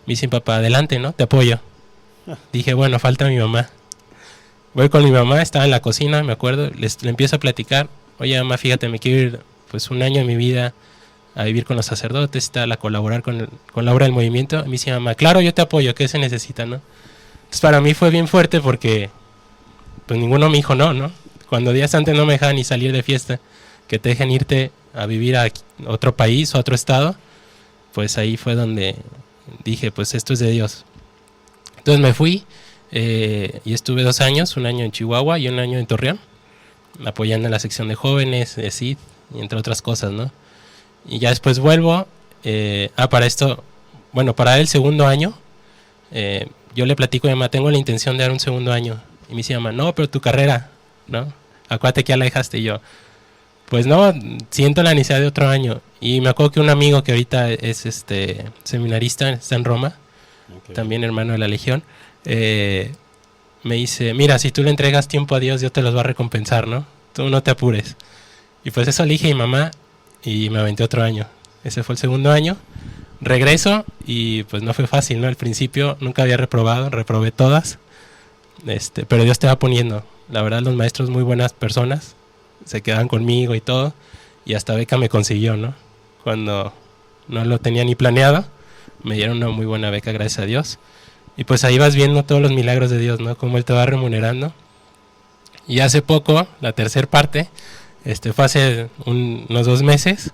Me dicen, papá, adelante, ¿no? Te apoyo. Dije, bueno, falta mi mamá. Voy con mi mamá, estaba en la cocina, me acuerdo, le empiezo a platicar. Oye, mamá, fíjate, me quiero ir pues un año de mi vida a vivir con los sacerdotes, a colaborar con la obra del movimiento. Me dice mamá, claro, yo te apoyo, ¿qué se necesita, no? Entonces para mí fue bien fuerte porque pues ninguno me dijo no. Cuando días antes no me dejaban ni salir de fiesta, que te dejen irte a vivir a otro país o a otro estado, pues ahí fue donde dije, pues esto es de Dios. Entonces me fui y estuve 2 años, un año en Chihuahua y un año en Torreón, apoyando en la sección de jóvenes, de CID, y entre otras cosas, ¿no? Y ya después vuelvo, para el segundo año, yo le platico a mi mamá, tengo la intención de dar un segundo año. Y me dice mamá, no, pero tu carrera, ¿no? Acuérdate que ya la dejaste. Y yo, pues no, siento la necesidad de otro año. Y me acuerdo que un amigo que ahorita es seminarista, está en Roma, también hermano de la Legión, me dice, mira, si tú le entregas tiempo a Dios, Dios te los va a recompensar, ¿no? Tú no te apures. Y pues eso le dije a mi mamá y me aventé otro año. Ese fue el segundo año. Regreso y pues no fue fácil, ¿no? Al principio nunca había reprobé todas. Pero Dios te va poniendo. La verdad, los maestros muy buenas personas, se quedaban conmigo y todo. Y hasta beca me consiguió, ¿no? Cuando no lo tenía ni planeado, me dieron una muy buena beca, gracias a Dios. Y pues ahí vas viendo todos los milagros de Dios, ¿no? Cómo Él te va remunerando. Y hace poco, la tercera parte, fue hace unos 2 meses,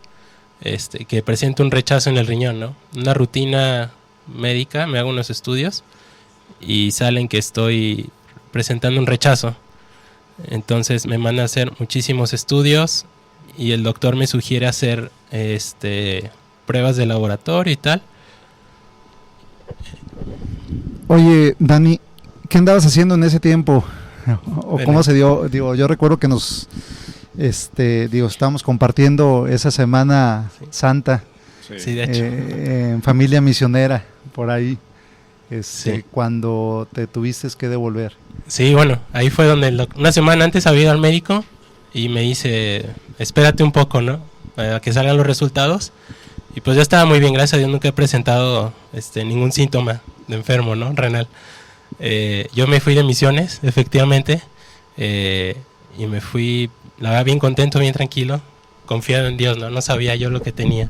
que presento un rechazo en el riñón, ¿no? Una rutina médica, me hago unos estudios y salen que estoy presentando un rechazo. Entonces me mandan a hacer muchísimos estudios y el doctor me sugiere hacer pruebas de laboratorio y tal. Oye, Dani, ¿qué andabas haciendo en ese tiempo? ¿O cómo se dio? Digo, yo recuerdo que nos estábamos compartiendo esa Semana Santa Sí, de hecho. En familia misionera, por ahí, Sí. cuando te tuviste que devolver. Sí, bueno, ahí fue donde una semana antes había ido al médico y me dice, espérate un poco, ¿no? A que salgan los resultados. Y pues yo estaba muy bien, gracias a Dios nunca he presentado ningún síntoma de enfermo, ¿no? Renal. Yo me fui de misiones, efectivamente, y me fui, la verdad, bien contento, bien tranquilo, confiado en Dios, ¿no? No sabía yo lo que tenía.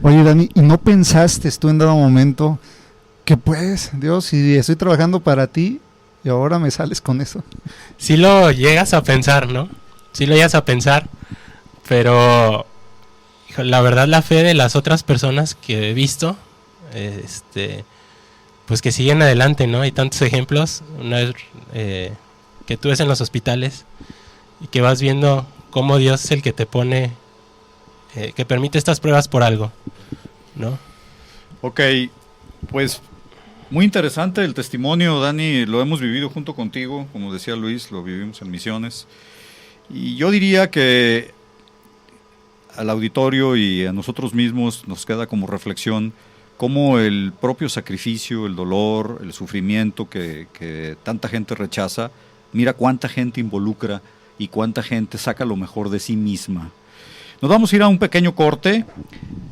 Oye, Dani, ¿y no pensaste tú en dado momento que pues, Dios, si estoy trabajando para ti y ahora me sales con eso? Sí lo llegas a pensar, ¿no? Sí lo llegas a pensar, pero hijo, la verdad la fe de las otras personas que he visto, pues que siguen adelante, ¿no? Hay tantos ejemplos, una vez que tú ves en los hospitales y que vas viendo cómo Dios es el que te pone, que permite estas pruebas por algo, ¿no? Ok, pues muy interesante el testimonio, Dani, lo hemos vivido junto contigo, como decía Luis, lo vivimos en Misiones. Y yo diría que al auditorio y a nosotros mismos nos queda como reflexión cómo el propio sacrificio, el dolor, el sufrimiento que tanta gente rechaza, mira cuánta gente involucra y cuánta gente saca lo mejor de sí misma. Nos vamos a ir a un pequeño corte,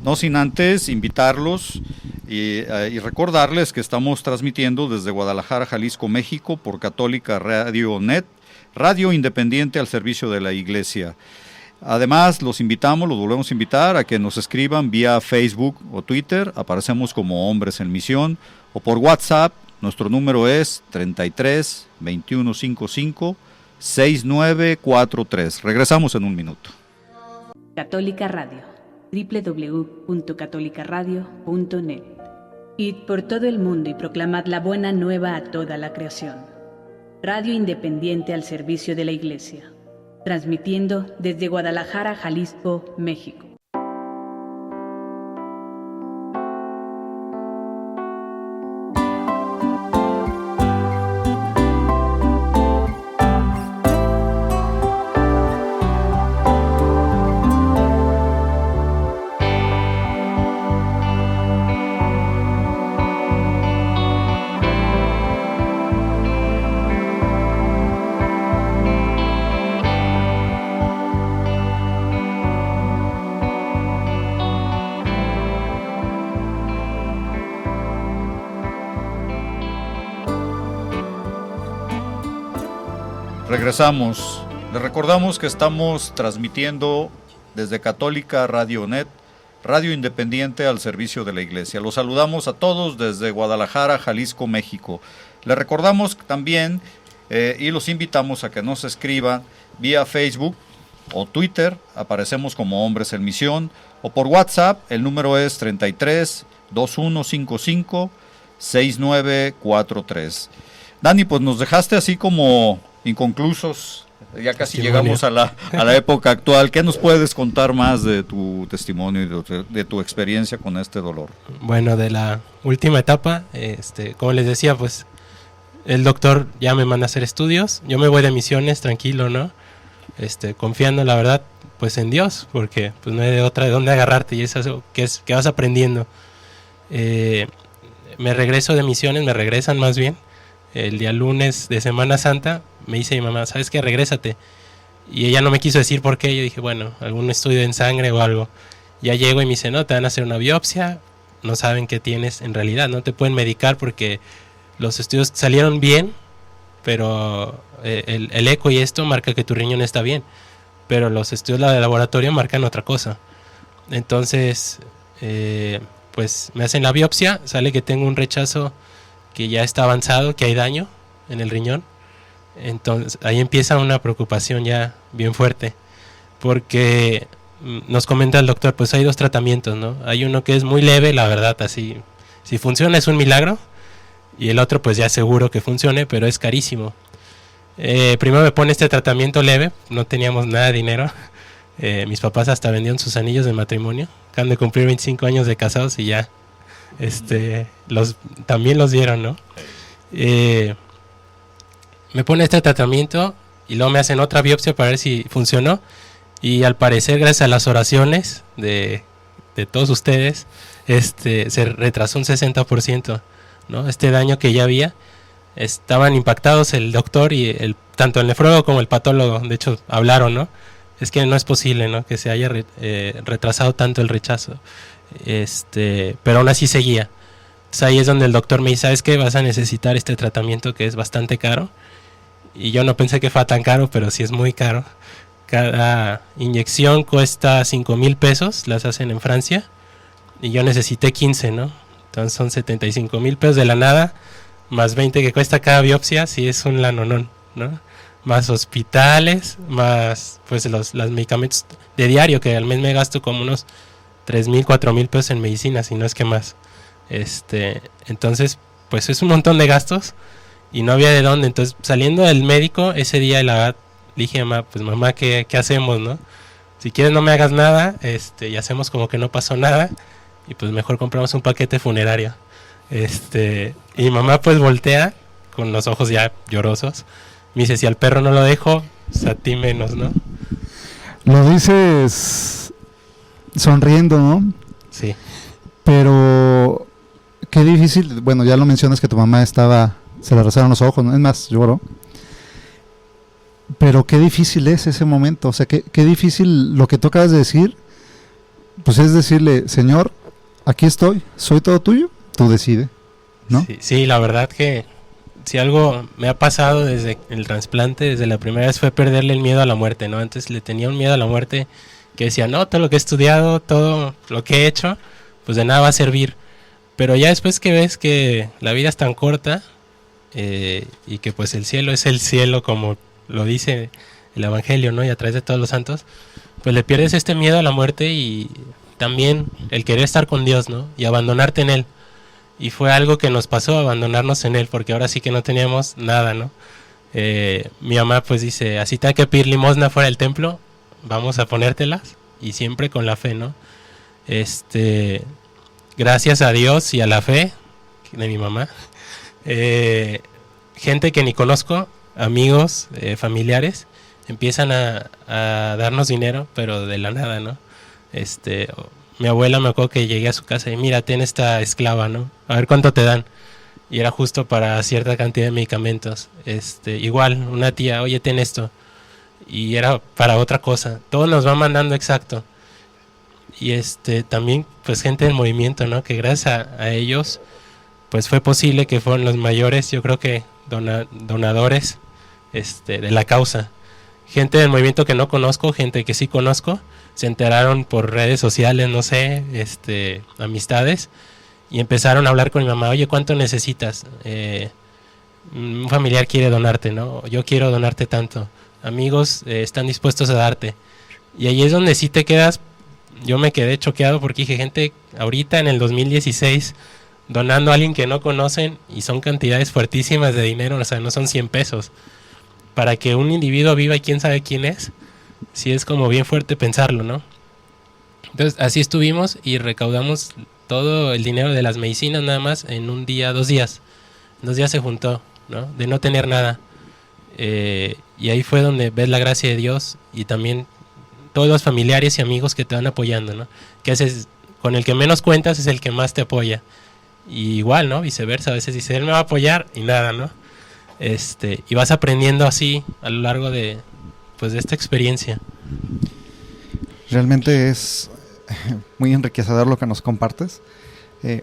no sin antes invitarlos y recordarles que estamos transmitiendo desde Guadalajara, Jalisco, México, por Católica Radio Net, radio independiente al servicio de la Iglesia. Además, los volvemos a invitar a que nos escriban vía Facebook o Twitter, aparecemos como Hombres en Misión, o por WhatsApp, nuestro número es 33 2155 6943. Regresamos en un minuto. Católica Radio, www.catolicaradio.net. Id por todo el mundo y proclamad la buena nueva a toda la creación. Radio independiente al servicio de la Iglesia, transmitiendo desde Guadalajara, Jalisco, México. Regresamos. Les recordamos que estamos transmitiendo desde Católica Radio Net, radio independiente al servicio de la Iglesia. Los saludamos a todos desde Guadalajara, Jalisco, México. Les recordamos también y los invitamos a que nos escriban vía Facebook o Twitter, aparecemos como Hombres en Misión, o por WhatsApp, el número es 33 2155 6943. Dani, pues nos dejaste así como inconclusos, ya casi llegamos a la época actual. ¿Qué nos puedes contar más de tu testimonio y de tu experiencia con este dolor? Bueno, de la última etapa, como les decía, pues el doctor ya me manda a hacer estudios, yo me voy de misiones tranquilo, ¿no? Confiando, la verdad, pues en Dios, porque pues no hay de otra de dónde agarrarte, y es eso que vas aprendiendo. Me regreso de misiones, me regresan más bien, el día lunes de Semana Santa, me dice mi mamá, ¿sabes qué? Regrésate. Y ella no me quiso decir por qué. Yo dije, bueno, algún estudio en sangre o algo. Ya llego y me dice, no, te van a hacer una biopsia, no saben qué tienes en realidad, no te pueden medicar porque los estudios salieron bien, pero el eco y esto marca que tu riñón está bien, pero los estudios de laboratorio marcan otra cosa. Entonces, pues me hacen la biopsia, sale que tengo un rechazo que ya está avanzado, que hay daño en el riñón. Entonces ahí empieza una preocupación ya bien fuerte, porque nos comenta el doctor, pues hay dos tratamientos, ¿no? Hay uno que es muy leve, la verdad, así, si funciona es un milagro, y el otro pues ya seguro que funcione, pero es carísimo. Primero me pone este tratamiento leve, no teníamos nada de dinero, mis papás hasta vendieron sus anillos de matrimonio, acaban de cumplir 25 años de casados y ya, también los dieron, ¿no? Me pone este tratamiento y luego me hacen otra biopsia para ver si funcionó, y al parecer gracias a las oraciones de de todos ustedes, se retrasó un 60%, ¿no? Este daño que ya había, estaban impactados el doctor y tanto el nefrólogo como el patólogo, de hecho hablaron, ¿no? Es que no es posible, ¿no?, que se haya retrasado tanto el rechazo, pero aún así seguía. Entonces ahí es donde el doctor me dice, ¿sabes qué? Vas a necesitar este tratamiento que es bastante caro. Y yo no pensé que fuera tan caro, pero sí es muy caro. Cada inyección cuesta 5,000 pesos, las hacen en Francia, y yo necesité 15, ¿no? Entonces son 75,000 pesos de la nada, más 20 que cuesta cada biopsia, sí es un lanonón, ¿no? Más hospitales, más pues los medicamentos de diario, que al mes me gasto como unos 3,000, 4,000 pesos en medicina, si no es que más. Entonces, pues es un montón de gastos y no había de dónde. Entonces, saliendo del médico ese día, la verdad, le dije a mamá, pues mamá, ¿qué hacemos, no? Si quieres no me hagas nada, y hacemos como que no pasó nada, y pues mejor compramos un paquete funerario. Y mamá pues voltea con los ojos ya llorosos, me dice, si al perro no lo dejo, pues a ti menos, ¿no? Lo dices sonriendo, ¿no? Sí. Pero qué difícil, bueno, ya lo mencionas que tu mamá se le rezaron los ojos, ¿no? Es más, lloró. Pero qué difícil es ese momento, o sea, qué difícil lo que tú acabas de decir, pues es decirle, Señor, aquí estoy, soy todo tuyo, tú decides, ¿no? Sí, la verdad que si algo me ha pasado desde el trasplante, desde la primera vez, fue perderle el miedo a la muerte, ¿no? Antes le tenía un miedo a la muerte que decía, no, todo lo que he estudiado, todo lo que he hecho, pues de nada va a servir. Pero ya después que ves que la vida es tan corta, y que pues el cielo es el cielo, como lo dice el Evangelio, ¿no? Y a través de todos los santos, pues le pierdes este miedo a la muerte y también el querer estar con Dios, ¿no? Y abandonarte en Él. Y fue algo que nos pasó, abandonarnos en Él, porque ahora sí que no teníamos nada, ¿no? Mi mamá pues dice, así te hay que pedir limosna fuera del templo, vamos a ponértelas, y siempre con la fe, ¿no? Gracias a Dios y a la fe de mi mamá, gente que ni conozco, amigos, familiares, empiezan a darnos dinero, pero de la nada, ¿no? Mi abuela, me acuerdo que llegué a su casa y mira, ten esta esclava, ¿no? A ver cuánto te dan. Y era justo para cierta cantidad de medicamentos. Igual, una tía, oye, ten esto. Y era para otra cosa. Todo nos va mandando exacto. Y también, pues, gente del movimiento, ¿no? Que gracias a ellos, pues, fue posible que fueron los mayores, yo creo que donadores, de la causa. Gente del movimiento que no conozco, gente que sí conozco, se enteraron por redes sociales, no sé, amistades, y empezaron a hablar con mi mamá, oye, ¿cuánto necesitas? Un familiar quiere donarte, ¿no? Yo quiero donarte tanto. Amigos están dispuestos a darte. Y ahí es donde sí te quedas. Yo me quedé choqueado porque dije, gente ahorita en el 2016 donando a alguien que no conocen, y son cantidades fuertísimas de dinero, o sea, no son 100 pesos. Para que un individuo viva y quién sabe quién es, sí es como bien fuerte pensarlo, ¿no? Entonces así estuvimos y recaudamos todo el dinero de las medicinas nada más en un día, 2 días. 2 días se juntó, ¿no? De no tener nada. Y ahí fue donde ves la gracia de Dios y también todos los familiares y amigos que te van apoyando, ¿no? Que haces, con el que menos cuentas es el que más te apoya. Y igual, ¿no? Viceversa, a veces dice, él me va a apoyar y nada, ¿no? Y vas aprendiendo así a lo largo de, pues, de esta experiencia. Realmente es muy enriquecedor lo que nos compartes.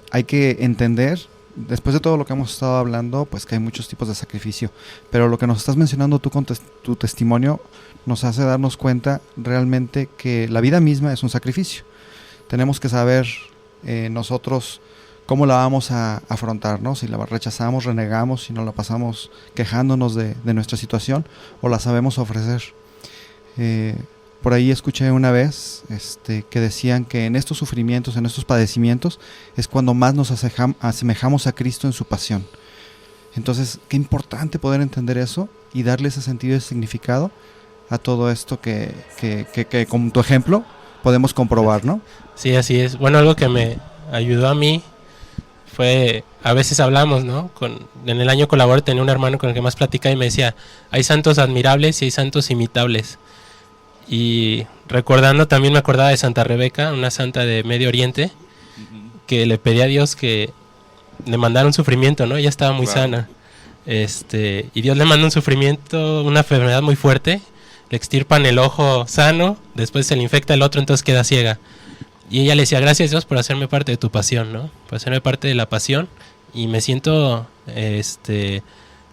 Hay que entender, después de todo lo que hemos estado hablando, pues que hay muchos tipos de sacrificio, pero lo que nos estás mencionando tú con tu testimonio nos hace darnos cuenta realmente que la vida misma es un sacrificio. Tenemos que saber nosotros cómo la vamos a afrontar, ¿no? Si la rechazamos, renegamos, si no la pasamos quejándonos de nuestra situación, o la sabemos ofrecer. Por ahí escuché una vez que decían que en estos sufrimientos, en estos padecimientos, es cuando más nos asemejamos a Cristo en su pasión. Entonces, qué importante poder entender eso y darle ese sentido y significado a todo esto que con tu ejemplo podemos comprobar, ¿no? Sí, así es. Bueno, algo que me ayudó a mí fue, a veces hablamos, ¿no? En el año colaboré, tenía un hermano con el que más platicaba y me decía, hay santos admirables y hay santos imitables. Y recordando también me acordaba de Santa Rebeca, una santa de Medio Oriente, que le pedía a Dios que le mandara un sufrimiento, ¿no? Ella estaba muy sana. Y Dios le manda un sufrimiento, una enfermedad muy fuerte, le extirpan el ojo sano, después se le infecta el otro, entonces queda ciega. Y ella le decía, gracias Dios por hacerme parte de tu pasión, ¿no? Por hacerme parte de la pasión, y me siento,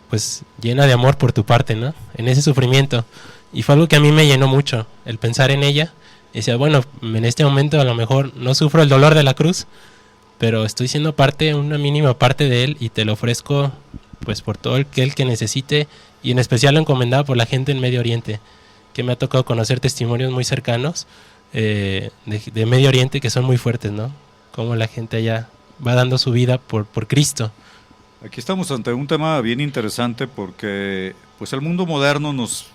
pues, llena de amor por tu parte, ¿no? En ese sufrimiento. Y fue algo que a mí me llenó mucho, el pensar en ella. Y decía, bueno, en este momento a lo mejor no sufro el dolor de la cruz, pero estoy siendo parte, una mínima parte de él, y te lo ofrezco pues por todo el que necesite, y en especial lo encomendado por la gente en Medio Oriente, que me ha tocado conocer testimonios muy cercanos de Medio Oriente que son muy fuertes, ¿no? Cómo la gente allá va dando su vida por Cristo. Aquí estamos ante un tema bien interesante porque pues el mundo moderno nos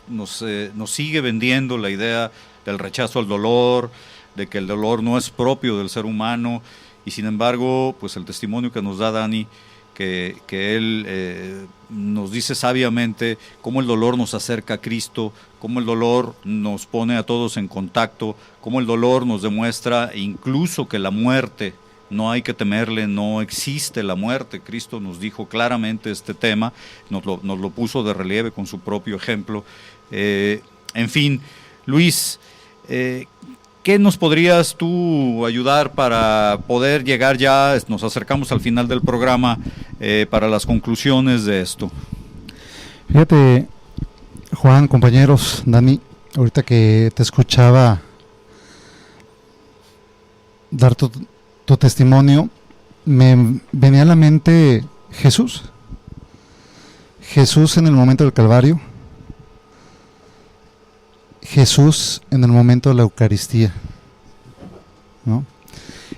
sigue vendiendo la idea del rechazo al dolor, de que el dolor no es propio del ser humano, y sin embargo, pues el testimonio que nos da Dani, que él nos dice sabiamente cómo el dolor nos acerca a Cristo, cómo el dolor nos pone a todos en contacto, cómo el dolor nos demuestra incluso que la muerte no hay que temerle, no existe la muerte. Cristo nos dijo claramente este tema, nos lo puso de relieve con su propio ejemplo. En fin, Luis, ¿qué nos podrías tú ayudar para poder llegar ya, nos acercamos al final del programa, para las conclusiones de esto? Fíjate, Juan, compañeros, Dani, ahorita que te escuchaba dar tu testimonio, me venía a la mente Jesús. Jesús en el momento del Calvario, Jesús en el momento de la Eucaristía, ¿no?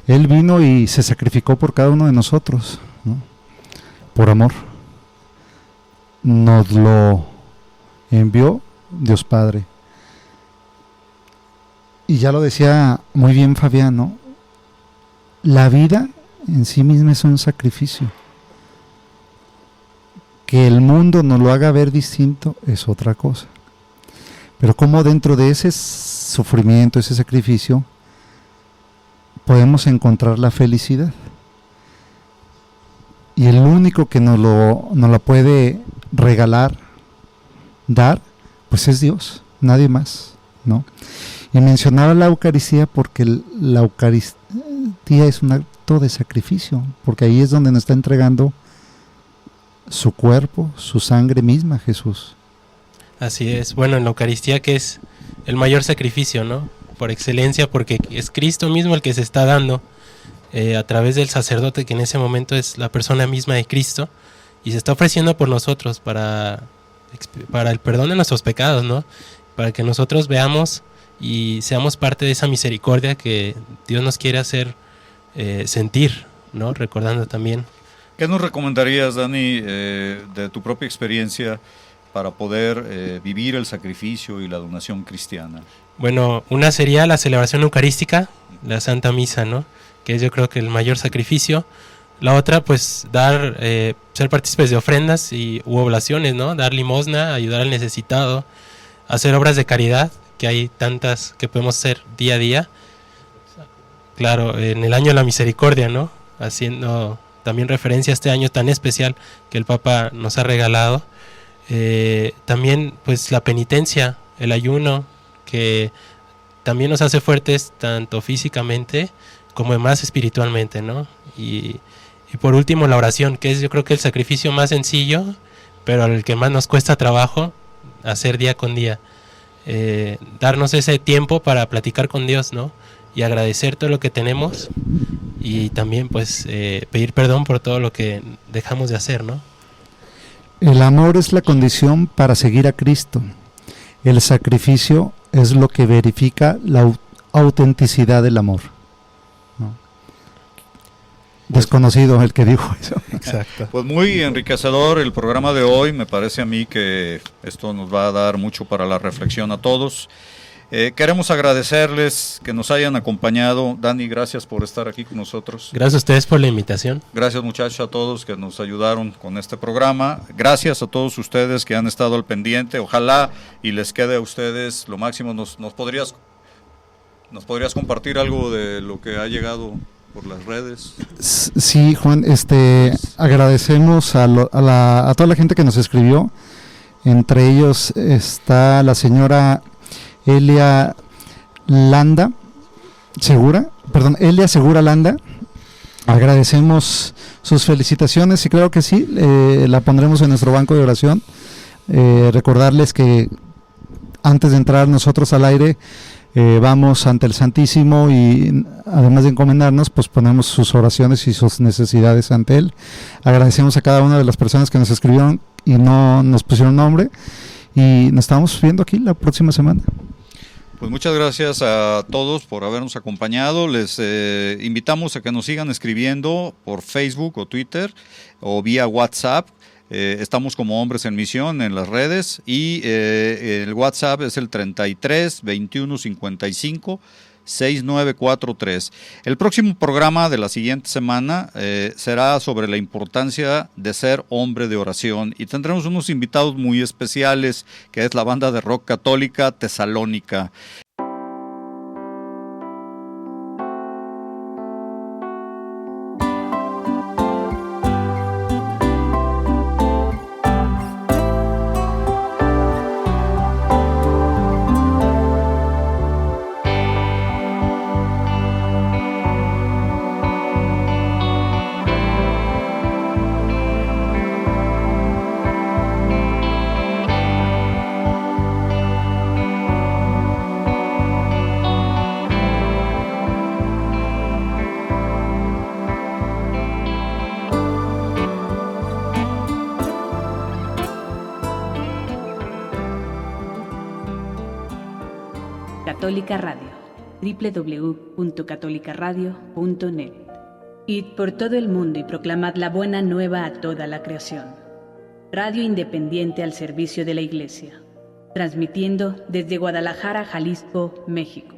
Él vino y se sacrificó por cada uno de nosotros, ¿no? Por amor. Nos lo envió Dios Padre. Y ya lo decía muy bien Fabián, ¿no? La vida en sí misma es un sacrificio. Que el mundo nos lo haga ver distinto es otra cosa. Pero como dentro de ese sufrimiento, ese sacrificio, podemos encontrar la felicidad. Y el único que nos la puede regalar, dar, pues es Dios, nadie más, ¿no? Y mencionaba la Eucaristía porque la Eucaristía es un acto de sacrificio, porque ahí es donde nos está entregando su cuerpo, su sangre misma, Jesús. Así es, bueno, en la Eucaristía, que es el mayor sacrificio, ¿no? Por excelencia, porque es Cristo mismo el que se está dando a través del sacerdote, que en ese momento es la persona misma de Cristo, y se está ofreciendo por nosotros para el perdón de nuestros pecados, ¿no? Para que nosotros veamos y seamos parte de esa misericordia que Dios nos quiere hacer sentir, ¿no? Recordando también. ¿Qué nos recomendarías, Dani, de tu propia experiencia para poder vivir el sacrificio y la donación cristiana? Bueno, una sería la celebración eucarística, la Santa Misa, ¿no? Que es, yo creo, que el mayor sacrificio. La otra, pues, ser partícipes de ofrendas u oblaciones, ¿no? Dar limosna, ayudar al necesitado, hacer obras de caridad, que hay tantas que podemos hacer día a día. Claro, en el año de la misericordia, ¿no? Haciendo también referencia a este año tan especial que el Papa nos ha regalado. También, pues, la penitencia, el ayuno, que también nos hace fuertes tanto físicamente como más espiritualmente, ¿no? Y por último, la oración, que es, yo creo, que el sacrificio más sencillo, pero el que más nos cuesta trabajo hacer día con día. Darnos ese tiempo para platicar con Dios, ¿no? Y agradecer todo lo que tenemos, y también, pues, pedir perdón por todo lo que dejamos de hacer, ¿no? El amor es la condición para seguir a Cristo. El sacrificio es lo que verifica la autenticidad del amor, ¿no? Desconocido el que dijo eso. Exacto. Pues muy enriquecedor el programa de hoy. Me parece a mí que esto nos va a dar mucho para la reflexión a todos. Queremos agradecerles que nos hayan acompañado. Dani, gracias por estar aquí con nosotros. Gracias a ustedes por la invitación. Gracias, muchachos, a todos que nos ayudaron con este programa. Gracias a todos ustedes que han estado al pendiente. Ojalá y les quede a ustedes lo máximo. ¿Nos podrías ¿Nos podrías compartir algo de lo que ha llegado por las redes? Sí, Juan, agradecemos a toda la gente que nos escribió. Entre ellos está la señora Elia Segura Landa. Agradecemos sus felicitaciones y claro que sí, la pondremos en nuestro banco de oración. Recordarles que antes de entrar nosotros al aire, vamos ante el Santísimo y además de encomendarnos, pues ponemos sus oraciones y sus necesidades ante Él. Agradecemos a cada una de las personas que nos escribieron y no nos pusieron nombre, y nos estamos viendo aquí la próxima semana. Pues muchas gracias a todos por habernos acompañado. Les invitamos a que nos sigan escribiendo por Facebook o Twitter o vía WhatsApp. Estamos como Hombres en Misión en las redes, y el WhatsApp es el 33 21 55 6943. El próximo programa de la siguiente semana será sobre la importancia de ser hombre de oración, y tendremos unos invitados muy especiales, que es la banda de rock católica Tesalónica. Católica Radio, www.catolicaradio.net. Id por todo el mundo y proclamad la buena nueva a toda la creación. Radio independiente al servicio de la Iglesia, transmitiendo desde Guadalajara, Jalisco, México.